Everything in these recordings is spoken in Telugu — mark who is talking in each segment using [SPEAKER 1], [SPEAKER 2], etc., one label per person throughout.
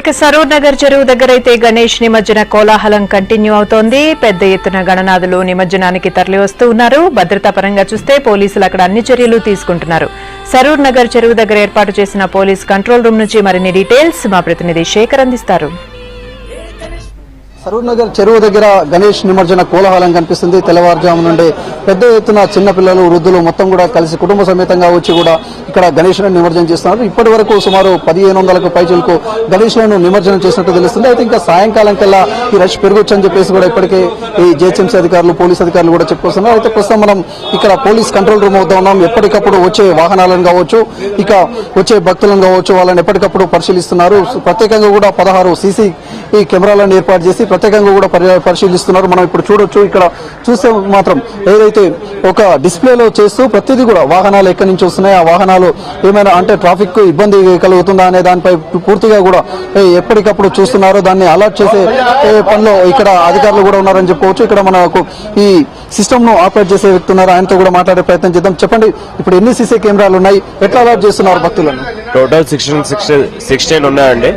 [SPEAKER 1] ఇక సరూర్ నగర్ చెరువు దగ్గర అయితే గణేష్ నిమజ్జన కోలాహలం కంటిన్యూ అవుతోంది. పెద్ద ఎత్తున గణనాథులు నిమజ్జనానికి తరలి వస్తూ ఉన్నారు. భద్రతా పరంగా చూస్తే పోలీసులు అక్కడ అన్ని చర్యలు తీసుకుంటున్నారు. సరూర్ నగర్ చెరువు దగ్గర ఏర్పాటు చేసిన పోలీస్ కంట్రోల్ రూమ్ నుంచి మరిన్ని డీటెయిల్స్ మా ప్రతినిధి శేఖర్ అందిస్తారు.
[SPEAKER 2] సరూర్ నగర్ చెరువు దగ్గర గణేష్ నిమజ్జన కోలాహలం కనిపిస్తుంది. తెల్లవారుజాము నుండి పెద్ద ఎత్తున చిన్నపిల్లలు వృద్ధులు మొత్తం కూడా కలిసి కుటుంబ సమేతంగా వచ్చి కూడా ఇక్కడ గణేష్ను నిమజ్జనం చేస్తున్నారు. ఇప్పటి వరకు సుమారు 1500కు పైచులకు గణేష్లను నిమజ్జనం చేసినట్టు తెలుస్తుంది. అయితే ఇంకా సాయంకాలం కల్లా ఈ రష్ పెరగొచ్చు అని చెప్పేసి కూడా ఇప్పటికే ఈ జిహెచ్ఎంసీ అధికారులు పోలీస్ అధికారులు కూడా చెప్పుకొస్తున్నారు. అయితే ప్రస్తుతం మనం ఇక్కడ పోలీస్ కంట్రోల్ రూమ్ అవుతా ఉన్నాం. ఎప్పటికప్పుడు వచ్చే వాహనాలను కావచ్చు, ఇక వచ్చే భక్తులను కావచ్చు, వాళ్ళని ఎప్పటికప్పుడు పరిశీలిస్తున్నారు. ప్రత్యేకంగా కూడా 16 సీసీ కెమెరాలను ఏర్పాటు చేసి ప్రత్యేకంగా కూడా పరిశీలిస్తున్నారు. మనం ఇప్పుడు చూడొచ్చు. ఇక్కడ చూస్తే మాత్రం ఏదైతే ఒక డిస్ప్లేలో చేస్తూ ప్రతిదీ కూడా వాహనాలు ఎక్కడి నుంచి వస్తున్నాయి, ఆ వాహనాలు ఏమైనా అంటే ట్రాఫిక్ ఇబ్బంది కలుగుతుందా అనే దానిపై పూర్తిగా కూడా ఎప్పటికప్పుడు చూస్తున్నారు. దాన్ని అలర్ట్ చేసే పనిలో ఇక్కడ అధికారులు కూడా ఉన్నారని చెప్పుకోవచ్చు. ఇక్కడ మనకు ఈ సిస్టమ్ ను ఆపరేట్ చేసే వ్యక్తి ఉన్నారు. ఆయనతో కూడా మాట్లాడే ప్రయత్నం చేద్దాం. చెప్పండి, ఇప్పుడు ఎన్ని సీసీ కెమెరాలు ఉన్నాయి, ఎట్లా అలర్ట్ చేస్తున్నారు భక్తులను?
[SPEAKER 3] టోటల్ 16 ఉన్నాయండి.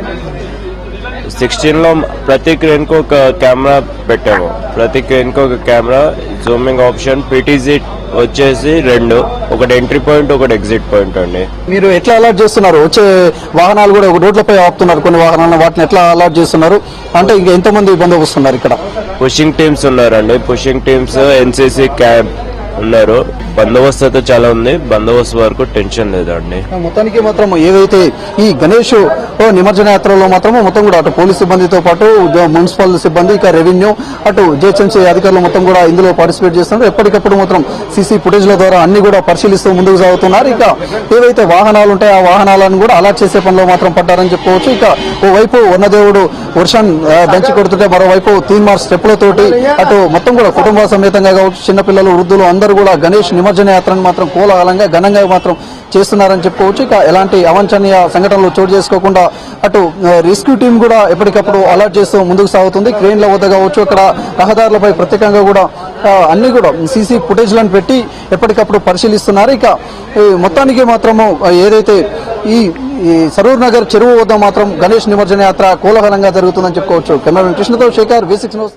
[SPEAKER 3] 16లో ప్రతి క్రేన్ కు ఒక కెమెరా పెట్టాము. ప్రతి క్రేన్ కు ఒక కెమెరా, జూమింగ్ ఆప్షన్, పీటీజీ వచ్చేసి 2, ఒకటి ఎంట్రీ పాయింట్, ఒకటి ఎగ్జిట్ పాయింట్ అండి.
[SPEAKER 2] మీరు ఎట్లా అలర్ట్ చేస్తున్నారు? వచ్చే వాహనాలు కూడా రోడ్లపై ఆపుతున్నారు కొన్ని వాహనాలను, వాటిని ఎట్లా అలర్ట్ చేస్తున్నారు? అంటే ఇంకా ఎంతమంది బందోబస్తున్నారు ఇక్కడ?
[SPEAKER 3] పుషింగ్ టీమ్స్ ఉన్నారండి. పుషింగ్ టీమ్స్, ఎన్సీసీ క్యాంప్ ఉన్నారు. బందోబస్తు అయితే చాలా ఉంది. బందోబస్తు వరకు టెన్షన్ లేదండి.
[SPEAKER 2] మొత్తానికి మాత్రం ఏవైతే ఈ గణేష్ నిమజ్జన యాత్రలో మాత్రము మొత్తం కూడా అటు పోలీస్ సిబ్బందితో పాటు మున్సిపల్ సిబ్బంది, ఇక రెవెన్యూ, అటు జిహెచ్ఎంసీ అధికారులు మొత్తం కూడా ఇందులో పార్టిసిపేట్ చేస్తున్నారు. ఎప్పటికప్పుడు మాత్రం సీసీ ఫుటేజ్ల ద్వారా అన్ని కూడా పరిశీలిస్తూ ముందుకు సాగుతున్నారు. ఇక ఏవైతే వాహనాలు ఉంటాయో ఆ వాహనాలను కూడా అలర్ట్ చేసే పనిలో మాత్రం పడ్డారని చెప్పుకోవచ్చు. ఇక ఓవైపు వన్నదేవుడు వర్షం దంచి కొడుతుంటే మరోవైపు తీన్మార్ స్టెప్పులతోటి అటు మొత్తం కూడా కుటుంబ సమేతంగా కావచ్చు, చిన్నపిల్లలు, వృద్ధులు అందరూ కూడా గణేష్ నిమజ్జన యాత్రను మాత్రం కోలాహలంగా ఘనంగా మాత్రం చేస్తున్నారని చెప్పుకోవచ్చు. ఇక ఎలాంటి అవాంఛనీయ సంఘటనలు చోటు చేసుకోకుండా అటు రెస్క్యూ టీం కూడా ఎప్పటికప్పుడు అలర్ట్ చేస్తూ ముందుకు సాగుతుంది. క్రేన్ల వద్ద కావచ్చు, అక్కడ రహదారులపై ప్రత్యేకంగా కూడా అన్ని కూడా సీసీ ఫుటేజ్లను పెట్టి ఎప్పటికప్పుడు పరిశీలిస్తున్నారు. ఇక మొత్తానికి మాత్రము ఏదైతే ఈ సరూర్ నగర్ చెరువు వద్ద మాత్రం గణేష్ నిమజ్జన యాత్ర కోలాహలంగా జరుగుతుందని చెప్పుకోవచ్చు. కెమెరామెన్ కృష్ణతో శేఖర్, V6 న్యూస్.